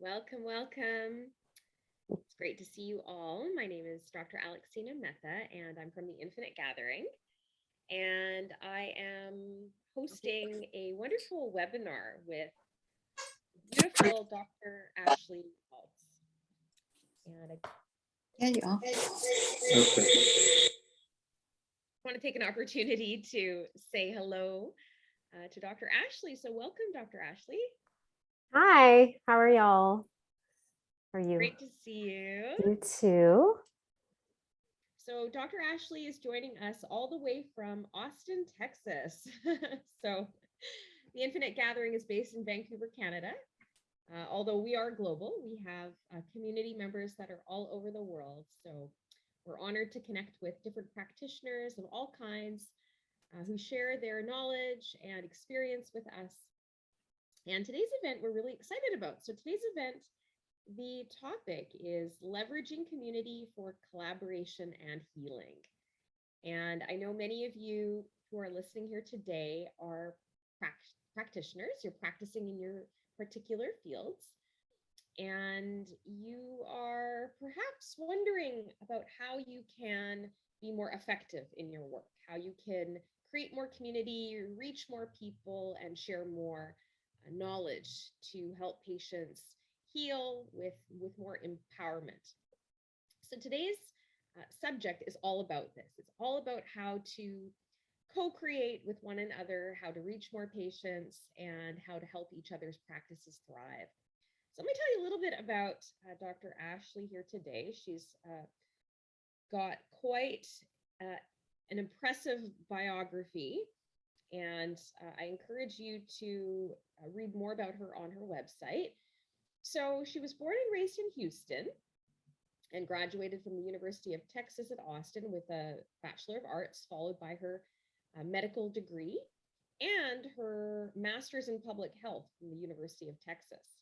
Welcome, welcome. It's great to see you all. My name is Dr.Alexina, and I'm from the Infinite Gathering. And I am hosting a wonderful webinar with beautiful Dr. Ashley Maltz. And Yeah, you are. Okay. I want to take an opportunity to say hello to Dr. Ashley. So welcome, Dr. Ashley. Hi, how are y'all? How are you? Great to see you. You too. So Dr. Ashley is joining us all the way from Austin, Texas. So the Infinite Gathering is based in Vancouver, Canada. Although we are global, we have community members that are all over the world. So we're honored to connect with different practitioners of all kinds who share their knowledge and experience with us. And today's event we're really excited about. So today's event, the topic is leveraging community for collaboration and healing. And I know many of you who are listening here today are practitioners. You're practicing in your particular fields. And you are perhaps wondering about how you can be more effective in your work, how you can create more community, reach more people, and share more knowledge to help patients heal with more empowerment. So today's subject is all about this. It's all about how to co-create with one another, how to reach more patients, and how to help each other's practices thrive. So let me tell you a little bit about Dr. Ashley here today. She's got quite an impressive biography, and I encourage you to read more about her on her website. So she was born and raised in Houston and graduated from the University of Texas at Austin with a Bachelor of Arts, followed by her medical degree and her master's in public health from the University of Texas.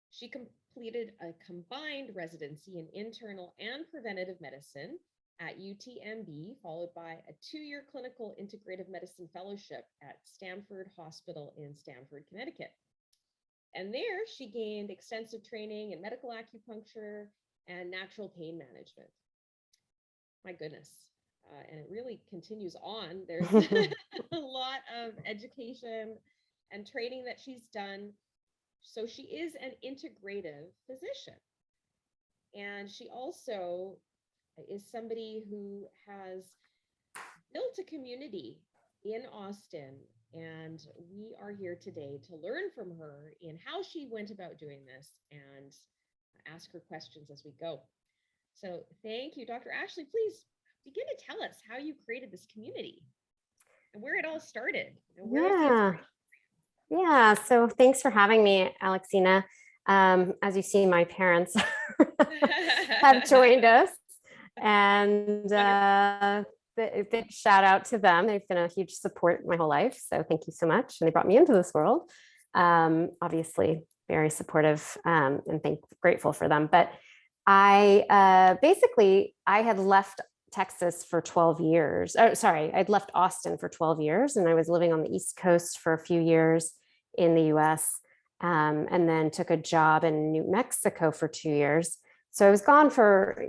She completed a combined residency in internal and preventative medicine at UTMB, followed by a 2-year clinical integrative medicine fellowship at Stanford Hospital in Stamford, Connecticut. And there she gained extensive training in medical acupuncture and natural pain management. My goodness. And it really continues on. There's a lot of education and training that she's done. So she is an integrative physician. And she also is somebody who has built a community in Austin. And we are here today to learn from her in how she went about doing this and ask her questions as we go. So thank you, Dr. Ashley. Please begin to tell us how you created this community and where it all started. And where Yeah, so thanks for having me, Alexina. As you see, my parents have joined us, and big shout out to them. They've been a huge support my whole life, so thank you so much. And they brought me into this world. Obviously, very supportive, and grateful for them. But I basically had left Texas for 12 years. Oh, sorry, I'd left Austin for 12 years, and I was living on the East Coast for a few years in the US, and then took a job in New Mexico for 2 years. So I was gone for,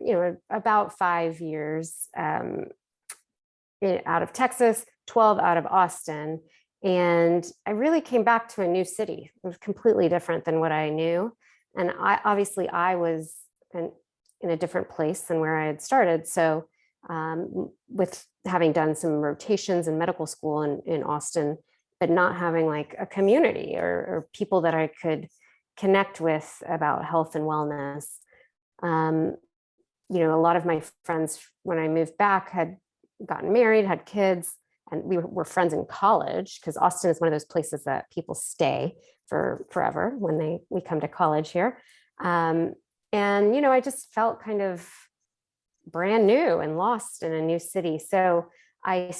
about 5 years out of Texas, 12 out of Austin. And I really came back to a new city. It was completely different than what I knew. And I was in a different place than where I had started. So with having done some rotations in medical school in Austin, but not having like a community or people that I could connect with about health and wellness. A lot of my friends, when I moved back, had gotten married, had kids, and we were friends in college, because Austin is one of those places that people stay for forever when we come to college here. And, I just felt kind of brand new and lost in a new city. So I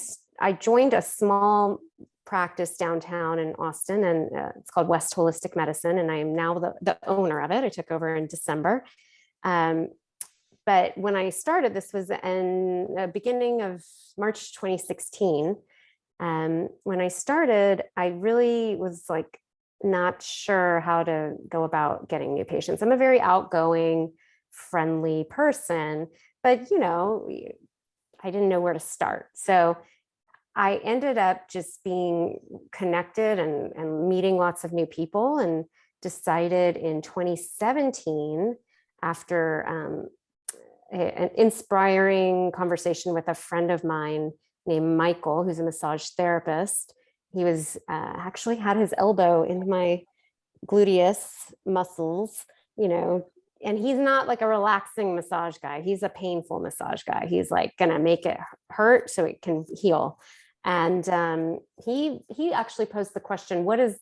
joined a small practice downtown in Austin, and it's called West Holistic Medicine. And I am now the owner of it. I took over in December. But when I started, this was in the beginning of March 2016. When I started, I really was like not sure how to go about getting new patients. I'm a very outgoing, friendly person, but I didn't know where to start. So I ended up just being connected and meeting lots of new people, and decided in 2017, after an inspiring conversation with a friend of mine named Michael, who's a massage therapist. He was actually had his elbow in my gluteus muscles, and he's not like a relaxing massage guy. He's a painful massage guy. He's like gonna make it hurt so it can heal. And he actually posed the question, what does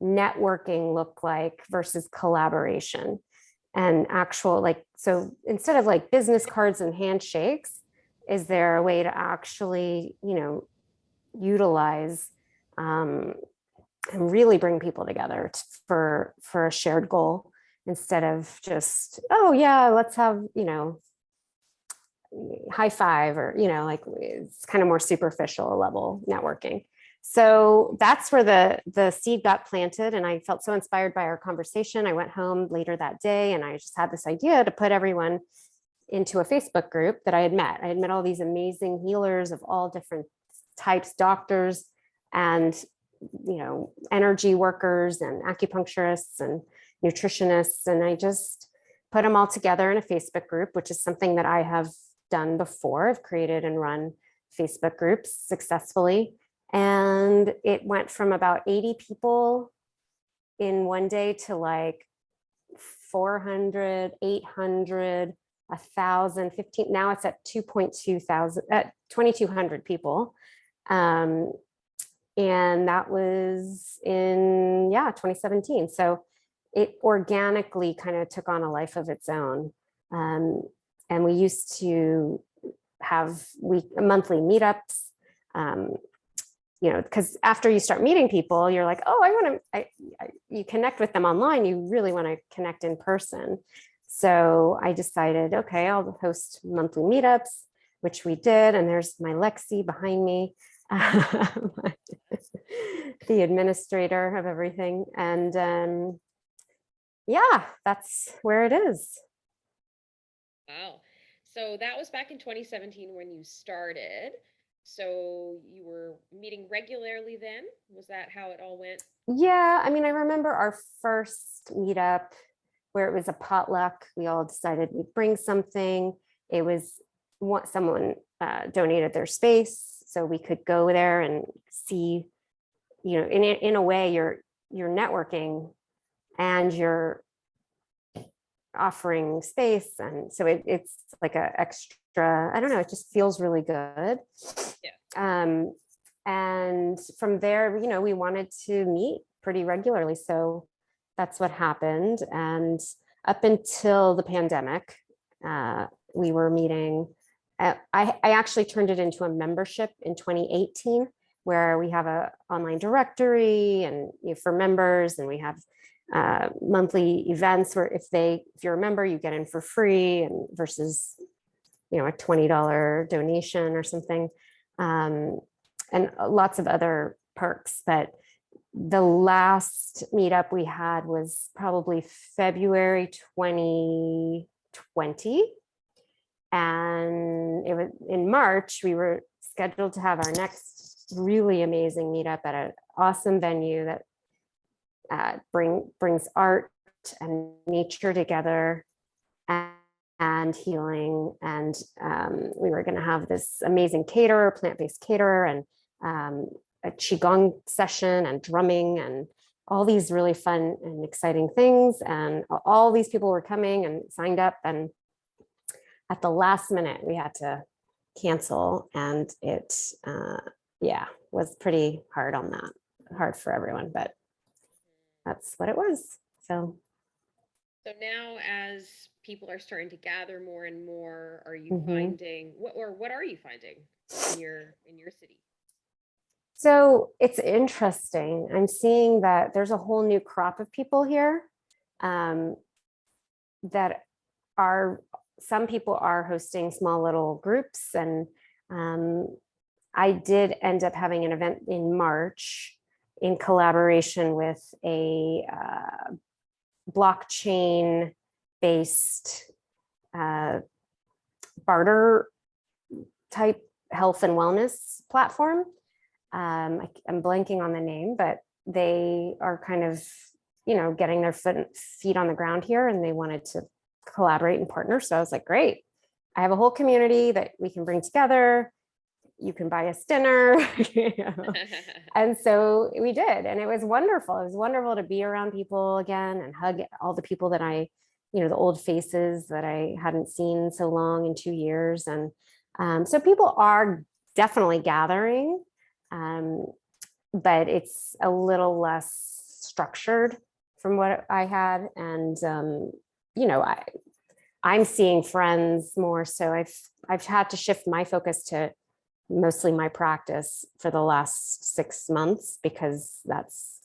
networking look like versus collaboration? And actual, like, so instead of like business cards and handshakes, is there a way to actually, utilize and really bring people together for a shared goal, instead of just, oh yeah, let's have, high five, or like it's kind of more superficial level networking. So that's where the seed got planted, and I felt so inspired by our conversation. I went home later that day and I just had this idea to put everyone into a Facebook group that I had met. I had met all these amazing healers of all different types, doctors and energy workers and acupuncturists and nutritionists, and I just put them all together in a Facebook group, which is something that I have done before. I've created and run Facebook groups successfully. And it went from about 80 people in one day to like 400, 800, 1,000, 15. Now it's at 2.2 thousand, 2,200 people. And that was in 2017. So it organically kind of took on a life of its own. And we used to have monthly meetups, because after you start meeting people, you're like, oh, you connect with them online, you really want to connect in person. So I decided, okay, I'll host monthly meetups, which we did. And there's my Lexi behind me, the administrator of everything. And that's where it is. Wow. So that was back in 2017 when you started. So you were meeting regularly then? Was that how it all went? Yeah, I mean, I remember our first meetup where it was a potluck. We all decided we'd bring something. It was someone donated their space, so we could go there and see, in a way, you're networking and you're offering space, and so it's like a extra, I don't know, it just feels really good. Yeah. And from there, we wanted to meet pretty regularly, so that's what happened. And up until the pandemic, we were meeting. I actually turned it into a membership in 2018, where we have a online directory and for members, and we have monthly events where if you're a member, you get in for free, and versus a $20 donation or something, and lots of other perks. But the last meetup we had was probably February 2020, and it was in March. We were scheduled to have our next really amazing meetup at an awesome venue that brings art and nature together, and healing. And we were going to have this amazing caterer, plant-based caterer, and a qigong session and drumming and all these really fun and exciting things. And all these people were coming and signed up, and at the last minute we had to cancel, and it was pretty hard for everyone, but that's what it was. So now, as people are starting to gather more and more, are you finding what are you finding in your city? So it's interesting. I'm seeing that there's a whole new crop of people here, that some people are hosting small little groups. And I did end up having an event in March in collaboration with a blockchain based barter type health and wellness platform. I'm blanking on the name, but they are kind of, getting their feet on the ground here, and they wanted to collaborate and partner. So I was like, great, I have a whole community that we can bring together. You can buy us dinner. And so we did, and it was wonderful. It was wonderful to be around people again and hug all the people that the old faces that I hadn't seen so long in 2 years. And so people are definitely gathering, but it's a little less structured from what I had. And I'm seeing friends more. So I've had to shift my focus to mostly my practice for the last 6 months, because that's,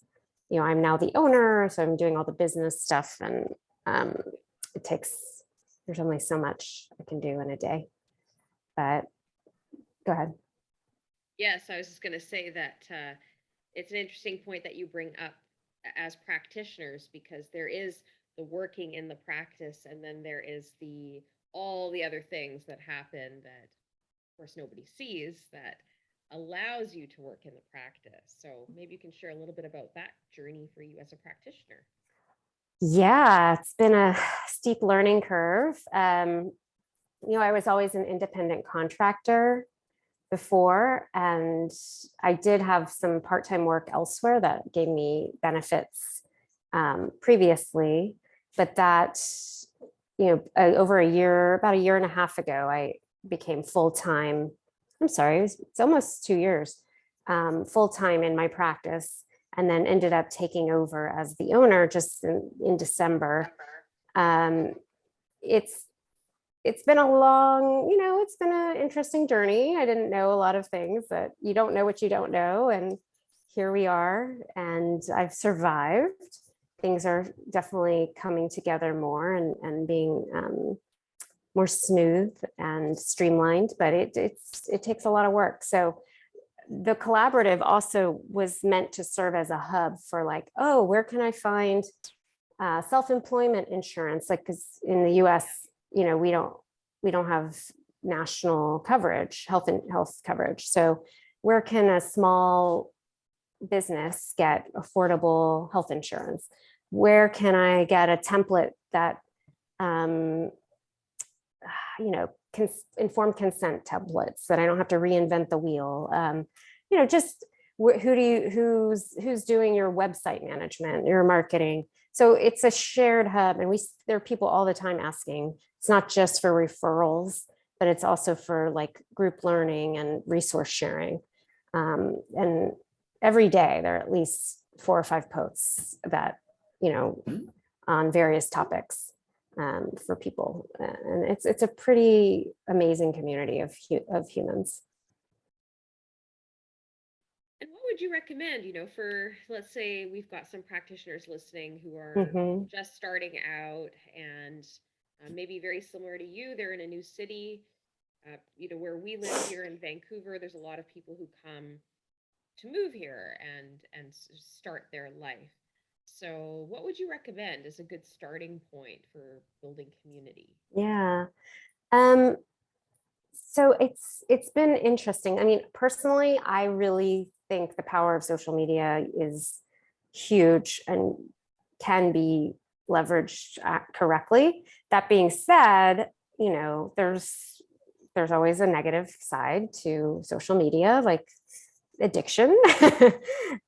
I'm now the owner, so I'm doing all the business stuff, and there's only so much I can do in a day. But go ahead. Yes, I was just going to say that it's an interesting point that you bring up as practitioners, because there is the working in the practice, and then there is all the other things that happen that, of course, nobody sees, that allows you to work in the practice. So maybe you can share a little bit about that journey for you as a practitioner. Yeah, it's been a steep learning curve. I was always an independent contractor before, and I did have some part-time work elsewhere that gave me benefits previously, but that, over about a year and a half ago, I became full-time. I'm sorry, it's almost 2 years, full-time in my practice, and then ended up taking over as the owner just in December. It's been a long, it's been an interesting journey. I didn't know a lot of things, that you don't know what you don't know. And here we are, and I've survived. Things are definitely coming together more and being more smooth and streamlined, but it takes a lot of work. So the collaborative also was meant to serve as a hub for where can I find self-employment insurance? Because in the US, we don't have national coverage, health coverage. So where can a small business get affordable health insurance? Where can I get a template that, informed consent templates, that I don't have to reinvent the wheel? Just who's doing your website management, your marketing? So it's a shared hub, and there are people all the time asking. It's not just for referrals, but it's also for group learning and resource sharing. And every day there are at least 4 or 5 posts that, on various topics for people. And it's a pretty amazing community of humans. And what would you recommend, for, let's say we've got some practitioners listening who are just starting out, and maybe very similar to you, they're in a new city, where we live here in Vancouver, there's a lot of people who come to move here and start their life. So what would you recommend as a good starting point for building community? Yeah. So it's been interesting. I mean, personally, I really think the power of social media is huge and can be leveraged correctly. That being said, there's always a negative side to social media, like addiction,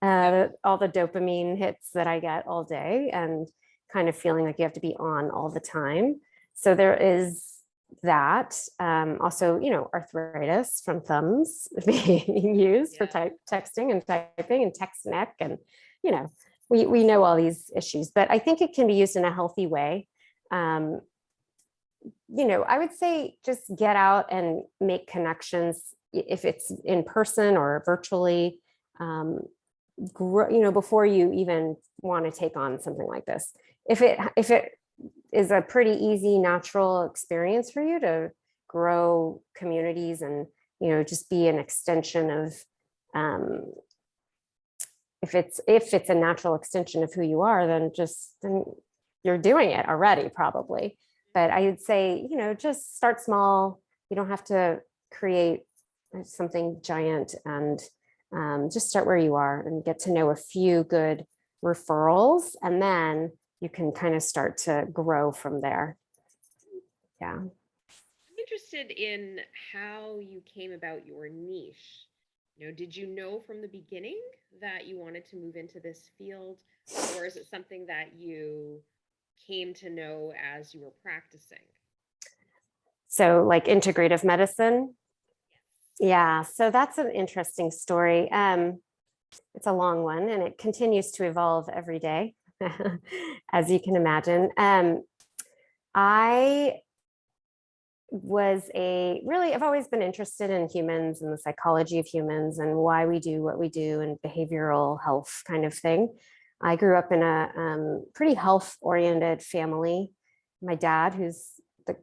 all the dopamine hits that I get all day, and kind of feeling like you have to be on all the time. So there is that. Also, arthritis from thumbs being used for texting and typing, and text neck, and we know all these issues, but I think it can be used in a healthy way. I would say just get out and make connections, if it's in person or virtually, before you even want to take on something like this. If it is a pretty easy, natural experience for you to grow communities and, just be an extension of if it's a natural extension of who you are, then you're doing it already, probably. But I would say, just start small. You don't have to create something giant, and just start where you are and get to know a few good referrals, and then you can kind of start to grow from there. Yeah. I'm interested in how you came about your niche. Did you know from the beginning that you wanted to move into this field, or is it something that you came to know as you were practicing? So like integrative medicine. Yeah, so that's an interesting story. It's a long one, and it continues to evolve every day, as you can imagine. I I've always been interested in humans and the psychology of humans and why we do what we do, and behavioral health kind of thing. I grew up in a pretty health-oriented family. My dad, who's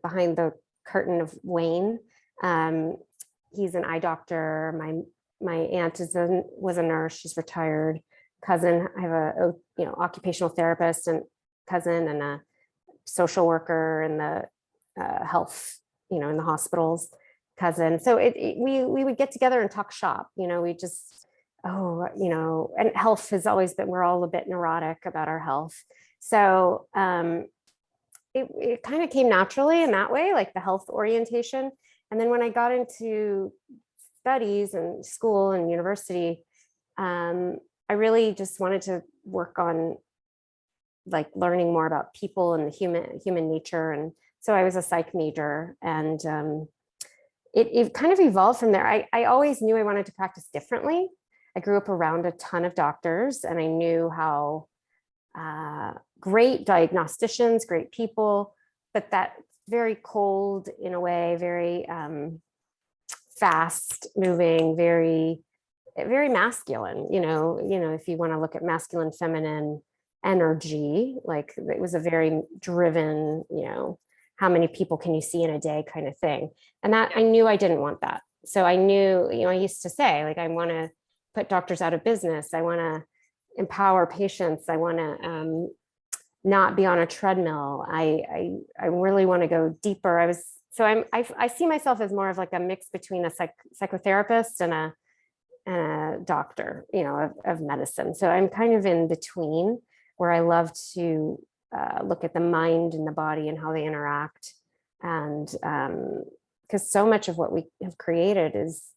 behind the curtain of Wayne, he's an eye doctor. My aunt was a nurse. She's retired. Cousin, I have a occupational therapist and cousin, and a social worker in the health, in the hospitals, cousin. So we would get together and talk shop. We just and health has always been, we're all a bit neurotic about our health. So it kind of came naturally in that way, like the health orientation. And then when I got into studies and school and university, I really just wanted to work on like learning more about people and the human nature. And so I was a psych major, and it kind of evolved from there. I always knew I wanted to practice differently. I grew up around a ton of doctors, and I knew how great diagnosticians, great people, but that very cold in a way, very fast moving, very, very masculine, if you want to look at masculine, feminine energy, like it was a very driven, how many people can you see in a day kind of thing. And that I knew I didn't want that. So I knew, I used to say, like, I want to put doctors out of business. I want to empower patients. I want to not be on a treadmill. I really want to go deeper. I see myself as more of like a mix between a psychotherapist and a doctor, of medicine. So I'm kind of in between, where I love to look at the mind and the body and how they interact. And because so much of what we have created is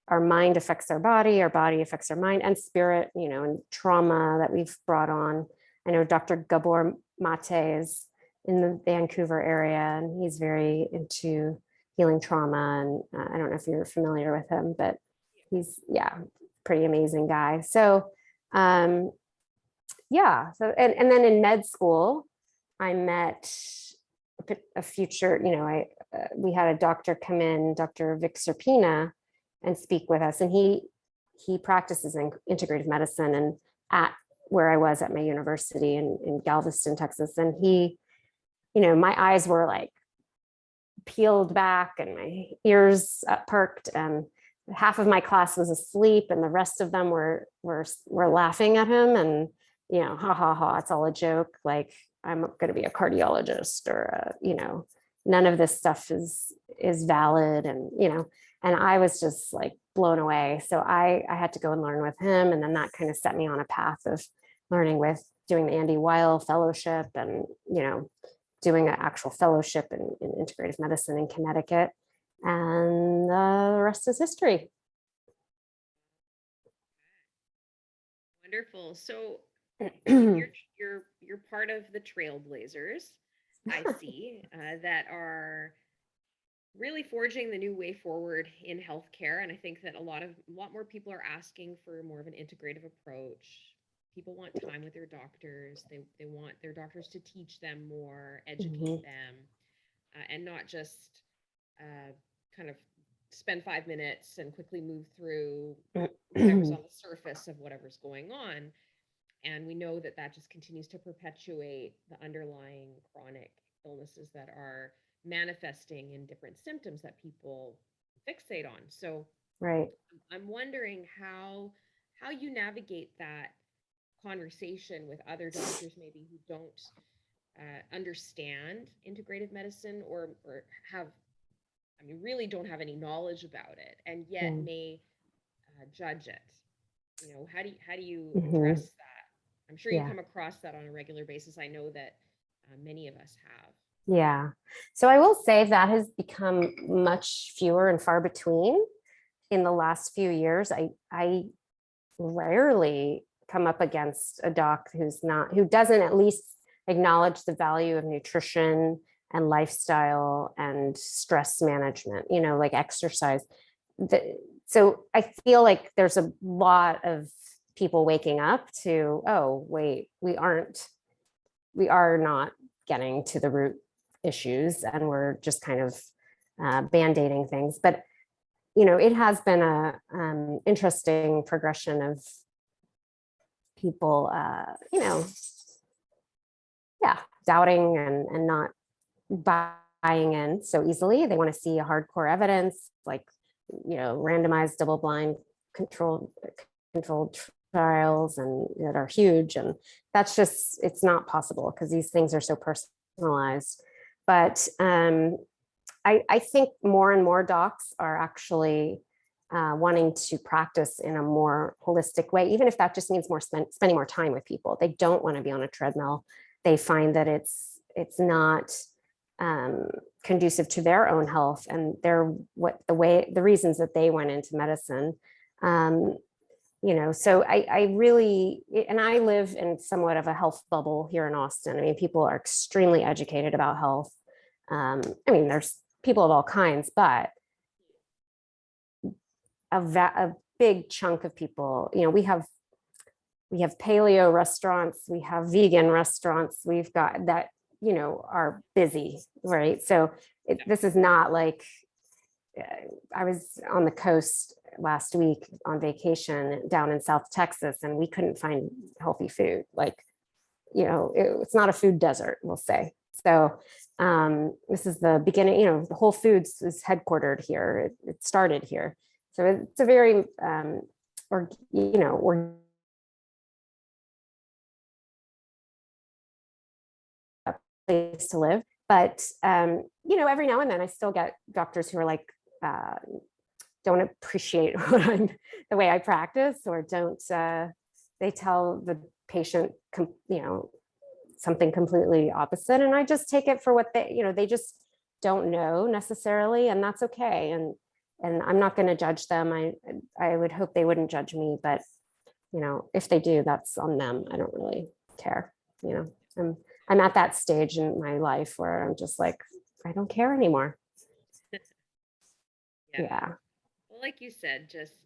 our mind affects our body affects our mind and spirit, and trauma that we've brought on. I know Dr. Gabor Mate is in the Vancouver area, and he's very into healing trauma. And I don't know if you're familiar with him, but he's, pretty amazing guy. So, so, and then in med school, I met a future, we had a doctor come in, Dr. Vic Serpina, and speak with us. And he practices in integrative medicine, and at where I was at my university in Galveston, Texas. And he, my eyes were like peeled back and my ears perked, and half of my class was asleep and the rest of them were laughing at him, and ha ha ha, it's all a joke, like I'm going to be a cardiologist, or none of this stuff is valid. And and I was just like blown away. So I had to go and learn with him, and then that kind of set me on a path of learning with doing the Andy Weil fellowship, and doing an actual fellowship in integrative medicine in Connecticut. And the rest is history. Wonderful. So you're part of the trailblazers, I see, that are really forging the new way forward in healthcare. And I think that a lot more people are asking for more of an integrative approach. People want time with their doctors. They want their doctors to teach them more, educate them, and not just kind of spend 5 minutes and quickly move through whatever's on the surface of whatever's going on. And we know that just continues to perpetuate the underlying chronic illnesses that are manifesting in different symptoms that people fixate on. So right. I'm wondering how you navigate that conversation with other doctors maybe who don't understand integrative medicine, or have, I mean, really don't have any knowledge about it, and yet Yeah. may judge it. You know, how do you Mhm. address that? I'm sure you Yeah. come across that on a regular basis. I know that many of us have. Yeah. So I will say that has become much fewer and far between in the last few years. I rarely come up against a doc who doesn't at least acknowledge the value of nutrition and lifestyle and stress management, like exercise. So I feel like there's a lot of people waking up to, oh, wait, we are not getting to the root issues, and we're just kind of band-aiding things. But it has been a interesting progression of people, yeah, doubting and not buying in so easily. They want to see a hardcore evidence, like, randomized double-blind controlled trials, and that are huge. And that's just, it's not possible because these things are so personalized. But I think more and more docs are actually wanting to practice in a more holistic way, even if that just means spending more time with people. They don't want to be on a treadmill. They find that it's not conducive to their own health and the reasons that they went into medicine. So I really, and I live in somewhat of a health bubble here in Austin. I mean, people are extremely educated about health. I mean, there's people of all kinds, but a big chunk of people, we have paleo restaurants, we have vegan restaurants, we've got that, are busy, right? So this is not like, I was on the coast last week on vacation down in South Texas, and we couldn't find healthy food. Like, it's not a food desert, we'll say. So this is the beginning, the Whole Foods is headquartered here. It started here. So it's a very, we're a place to live. But, every now and then I still get doctors who are like, don't appreciate the way I practice, or don't, they tell the patient, something completely opposite. And I just take it for what they just don't know necessarily. And that's okay. And I'm not going to judge them. I would hope they wouldn't judge me, but if they do, that's on them. I don't really care. I'm at that stage in my life where I'm just like, I don't care anymore. Yeah. Well, like you said, just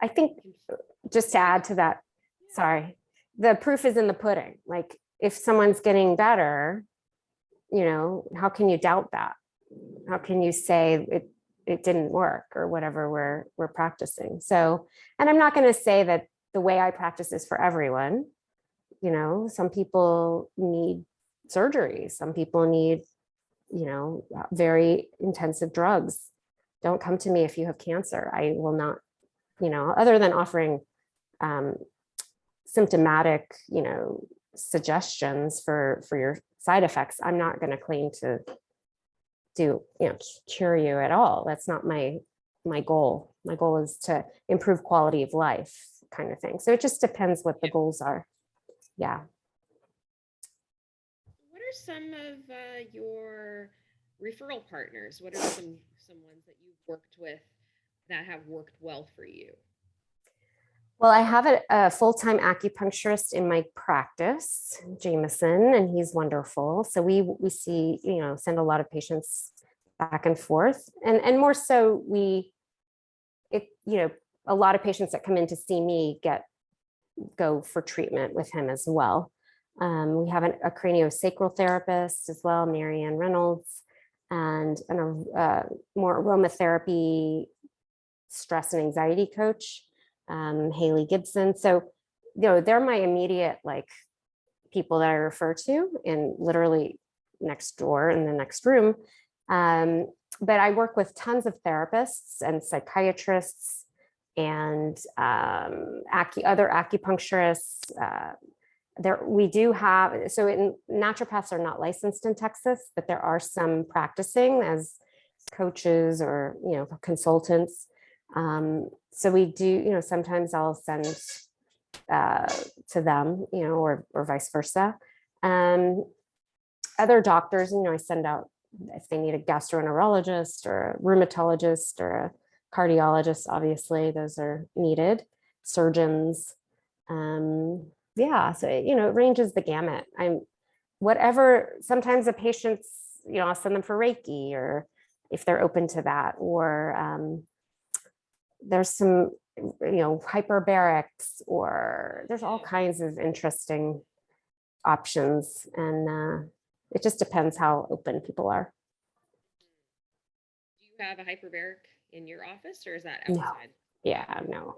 I think just to add to that, sorry, the proof is in the pudding. Like, if someone's getting better, how can you doubt that? How can you say it didn't work, or whatever we're practicing? So, and I'm not going to say that the way I practice is for everyone. Some people need surgery. Some people need, very intensive drugs. Don't come to me if you have cancer. I will not, other than offering symptomatic, suggestions for your side effects. I'm not going to claim to cure you at all. That's not my goal. My goal is to improve quality of life, kind of thing. So it just depends what the goals are. Yeah. What are some of your referral partners? What are some ones that you've worked with that have worked well for you? Well, I have a full-time acupuncturist in my practice, Jameson, and he's wonderful. So we see, send a lot of patients back and forth, and more so a lot of patients that come in to see me go for treatment with him as well. We have a craniosacral therapist as well, Marianne Reynolds, and more aromatherapy stress and anxiety coach, Haley Gibson. So, they're my immediate people that I refer to, and literally next door in the next room. But I work with tons of therapists and psychiatrists, and other acupuncturists. We do have, so naturopaths are not licensed in Texas, but there are some practicing as coaches or, consultants. So we do, sometimes I'll send to them, or vice versa. Other doctors, I send out if they need a gastroenterologist or a rheumatologist or a cardiologist, obviously those are needed, surgeons. Yeah, so it ranges the gamut. Sometimes the patients, I'll send them for Reiki, or if they're open to that, or there's some, hyperbarics, or there's all kinds of interesting options, and it just depends how open people are. Do you have a hyperbaric in your office, or is that No. outside? Yeah, no.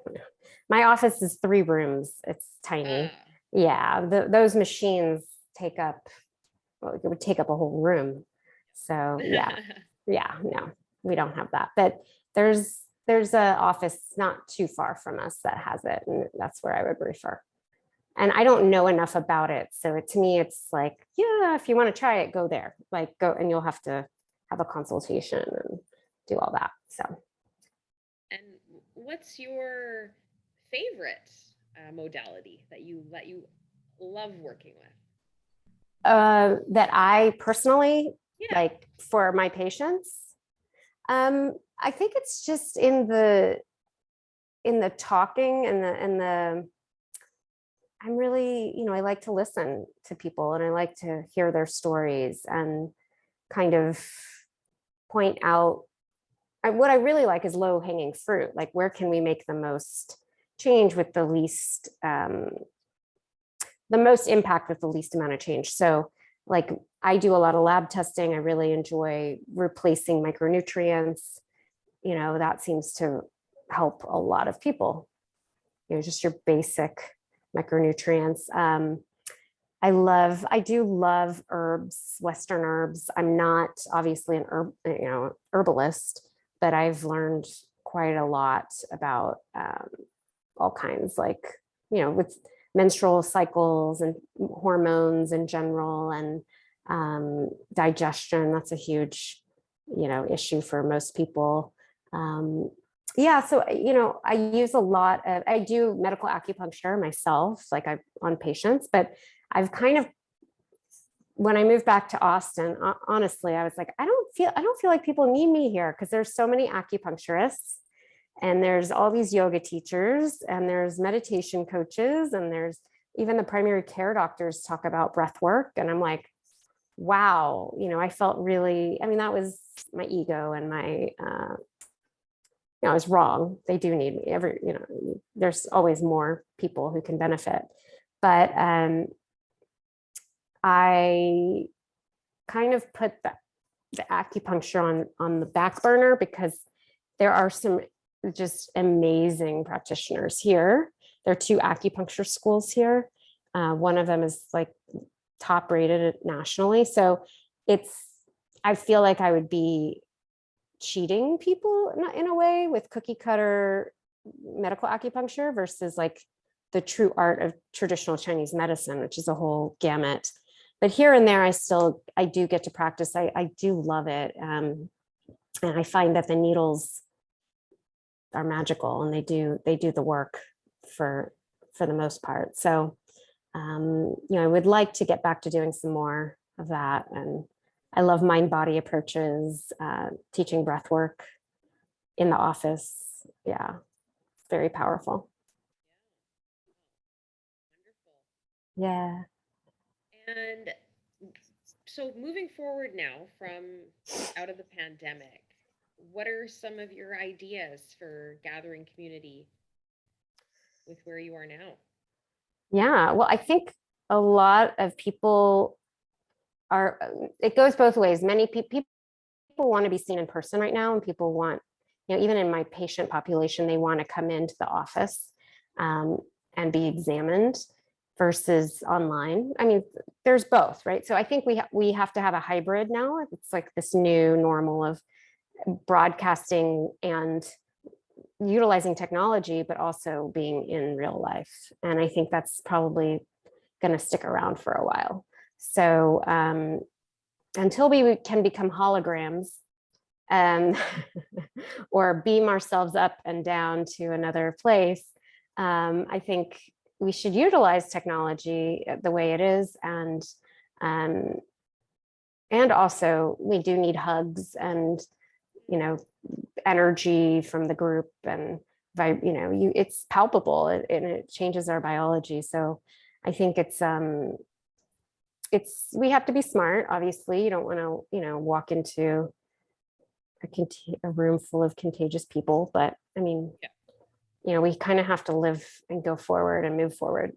My office is 3 rooms. It's tiny. Yeah, those machines take up, it would take up a whole room. So yeah, no, we don't have that. But there's a office not too far from us that has it, and that's where I would refer. And I don't know enough about it, so to me, it's like, yeah, if you want to try it, go there. Like, go, and you'll have to have a consultation and do all that. So. And what's your favorite modality that you love working with? That I personally like for my patients. I think it's just in the talking and the I'm really, I like to listen to people, and I like to hear their stories and kind of point out. What I really like is low hanging fruit. Like, where can we make the most change with the most impact with the least amount of change? So, like, I do a lot of lab testing. I really enjoy replacing micronutrients. That seems to help a lot of people. Just your basic micronutrients. I do love herbs, Western herbs. I'm not obviously an herbalist, but I've learned quite a lot about all kinds, like, with menstrual cycles and hormones in general, and digestion. That's a huge, issue for most people. Yeah, so I use I do medical acupuncture myself, like on patients, but I've kind of, when I moved back to Austin, honestly, I was like, I don't feel like people need me here, because there's so many acupuncturists, and there's all these yoga teachers, and there's meditation coaches, and there's even the primary care doctors talk about breath work. And I'm like, wow, I felt really, that was my ego and my, I was wrong. They do need me. There's always more people who can benefit. But I kind of put the acupuncture on the back burner, because there are some just amazing practitioners here. There are 2 acupuncture schools here. One of them is like top rated nationally. So I feel like I would be cheating people in a way with cookie cutter medical acupuncture versus like the true art of traditional Chinese medicine, which is a whole gamut. But here and there, I do get to practice. I do love it. And I find that the needles are magical, and they do the work for the most part. So, I would like to get back to doing some more of that. And I love mind-body approaches, teaching breath work in the office. Yeah, very powerful. Wonderful. Yeah. And so moving forward now from out of the pandemic, what are some of your ideas for gathering community with where you are now? Yeah, well, I think a lot of people it goes both ways. Many people want to be seen in person right now, and people want, even in my patient population, they want to come into the office and be examined versus online. There's both, right? So I think we have to have a hybrid now. It's like this new normal of broadcasting and utilizing technology, but also being in real life. And I think that's probably going to stick around for a while. So until we can become holograms or beam ourselves up and down to another place, I think we should utilize technology the way it is. And also we do need hugs and, energy from the group, and it's palpable and it changes our biology. So I think we have to be smart. Obviously, you don't want to, walk into a room full of contagious people, but I mean, we kind of have to live and go forward and move forward.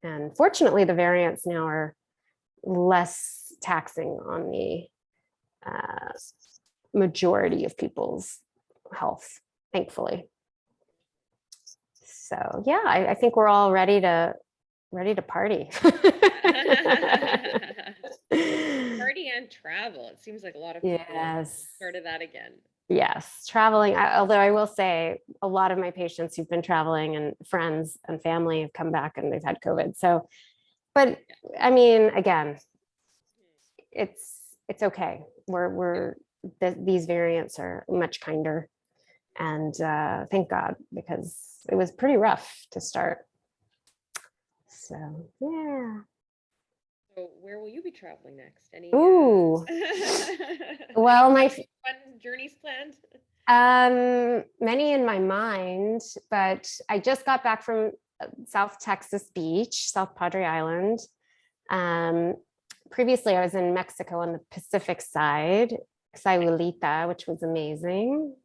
And fortunately, the variants now are less taxing on the majority of people's health, thankfully. So yeah, I think we're all ready to party. Party and travel. It seems like a lot of people started that again. Yes, traveling. Although I will say a lot of my patients who've been traveling and friends and family have come back and they've had COVID. So, but I mean, again, it's okay. These variants are much kinder, and thank God, because it was pretty rough to start. So yeah. So where will you be traveling next? Any well, my fun journeys planned? Many in my mind, but I just got back from South Texas Beach, South Padre Island. Previously, I was in Mexico on the Pacific side, Sayulita, which was amazing.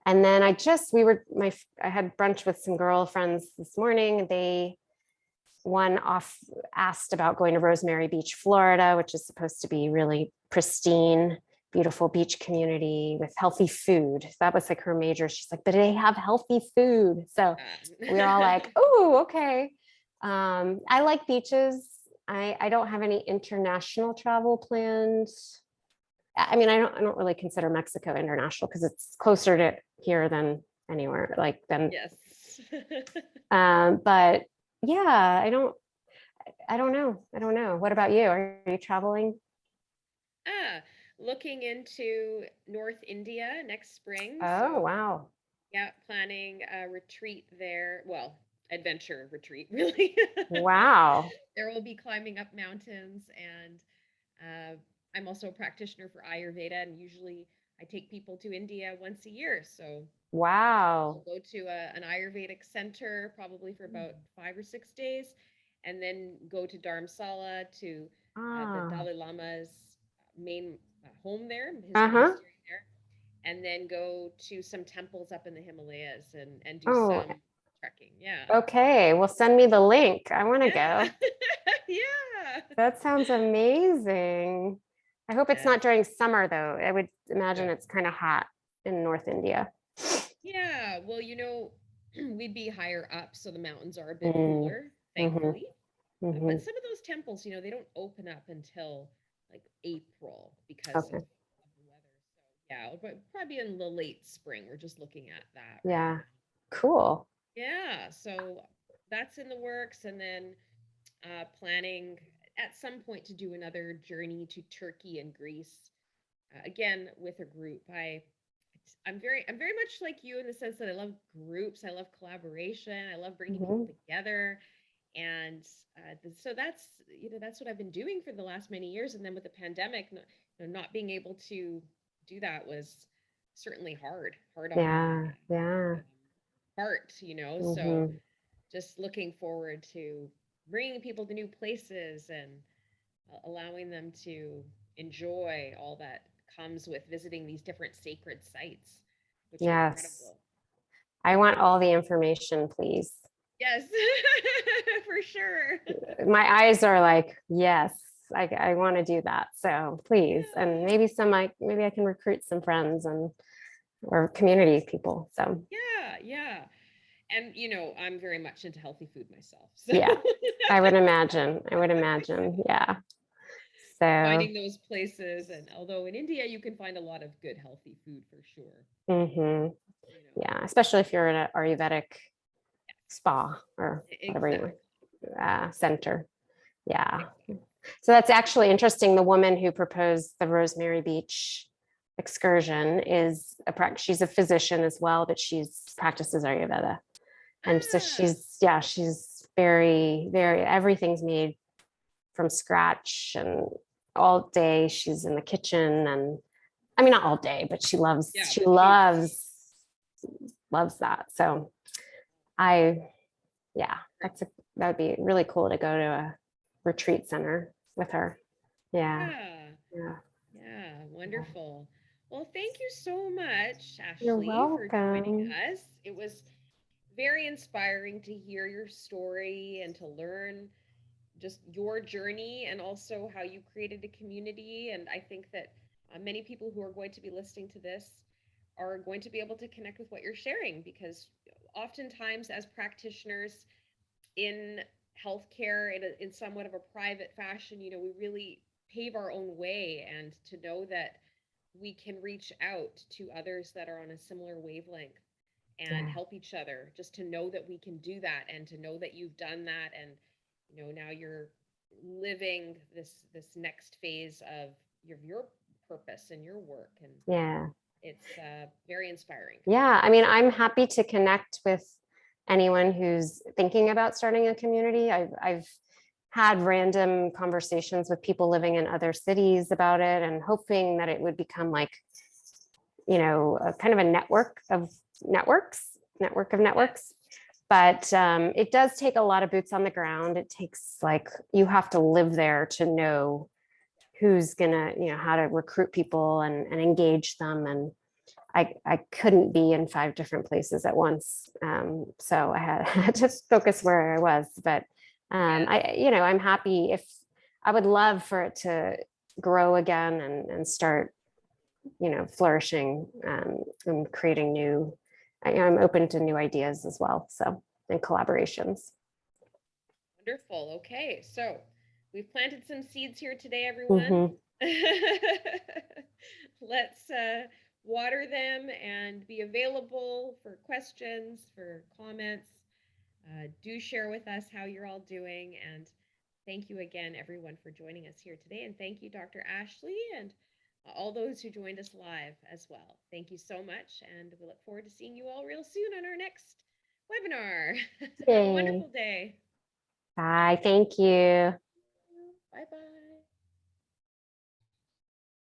And then I had brunch with some girlfriends this morning. One asked about going to Rosemary Beach, Florida, which is supposed to be really pristine, beautiful beach community with healthy food. That was like her major. She's like, but they have healthy food. So we were all like, oh, okay. I like beaches. I don't have any international travel plans. I mean, I don't really consider Mexico international because it's closer to here than anywhere, yes. But yeah, I don't know. What about you? Are you traveling? Looking into North India next spring. Oh, wow. Yeah, planning a retreat there. Well, adventure retreat, really. Wow. There will be climbing up mountains, and I'm also a practitioner for Ayurveda, and usually I take people to India once a year. So wow. We'll go to an Ayurvedic center probably for about 5 or 6 days, and then go to Dharamsala to the Dalai Lama's main home there, his monastery there, and then go to some temples up in the Himalayas and do some trekking. Yeah. Okay. Well, send me the link. I want to go. Yeah. That sounds amazing. I hope it's not during summer, though. I would imagine it's kind of hot in North India. Yeah. Well, we'd be higher up, so the mountains are a bit cooler, thankfully. But some of those temples, they don't open up until like April because of the weather. So yeah, it'll probably be in the late spring. We're just looking at that. Yeah. Right. Cool. Yeah. So that's in the works, and then planning at some point to do another journey to Turkey and Greece, again with a group. I'm very much like you in the sense that I love groups. I love collaboration. I love bringing people together. And so that's what I've been doing for the last many years. And then with the pandemic, not being able to do that was certainly hard on my heart, so just looking forward to bringing people to new places and allowing them to enjoy all that comes with visiting these different sacred sites, which are incredible. I want all the information, please. Yes, for sure. My eyes are like, yes, I want to do that. So please. And maybe I can recruit some friends or community people. So yeah. And I'm very much into healthy food myself. So. Yeah, I would imagine. Yeah. So, finding those places. And although in India, you can find a lot of good, healthy food for sure. mhm, You know, yeah, especially if you're in an Ayurvedic spa or whatever you exactly. center. Yeah. Exactly. So that's actually interesting. The woman who proposed the Rosemary Beach excursion is she's a physician as well, but she's practices Ayurveda. And so Ah, she's very, very, everything's made from scratch and all day she's in the kitchen. And I mean, not all day, but yeah, she but she's loves that. So I, yeah, that would be really cool to go to a retreat center with her. Yeah. yeah. Yeah. Yeah, wonderful. Well, thank you so much, You're Ashley, for joining welcome. us. It was very inspiring to hear your story and to learn just your journey and also how you created a community. And I think that many people who are going to be listening to this are going to be able to connect with what you're sharing because oftentimes, as practitioners in healthcare in somewhat of a private fashion, we really pave our own way, and to know that we can reach out to others that are on a similar wavelength and Yeah. help each other, just to know that we can do that and to know that you've done that, and now you're living this next phase of your purpose and your work, and Yeah. it's very inspiring. Yeah. I mean, I'm happy to connect with anyone who's thinking about starting a community. I've had random conversations with people living in other cities about it and hoping that it would become like, a kind of a network of networks. But it does take a lot of boots on the ground. It takes like, you have to live there to know who's gonna, how to recruit people and engage them. And I couldn't be in 5 different places at once. So I had to focus where I was. But Yeah, I'm happy if I would love for it to grow again and start, flourishing and creating new. I'm open to new ideas as well. So, and collaborations. wonderful. Okay, so we've planted some seeds here today, everyone. Mm-hmm. Let's water them and be available for questions, for comments. Do share with us how you're all doing. And thank you again, everyone, for joining us here today. And thank you, Dr. Ashley, and all those who joined us live as well. Thank you so much. And we look forward to seeing you all real soon on our next webinar. Have a Yay. wonderful day. Bye. Thank you. Bye bye.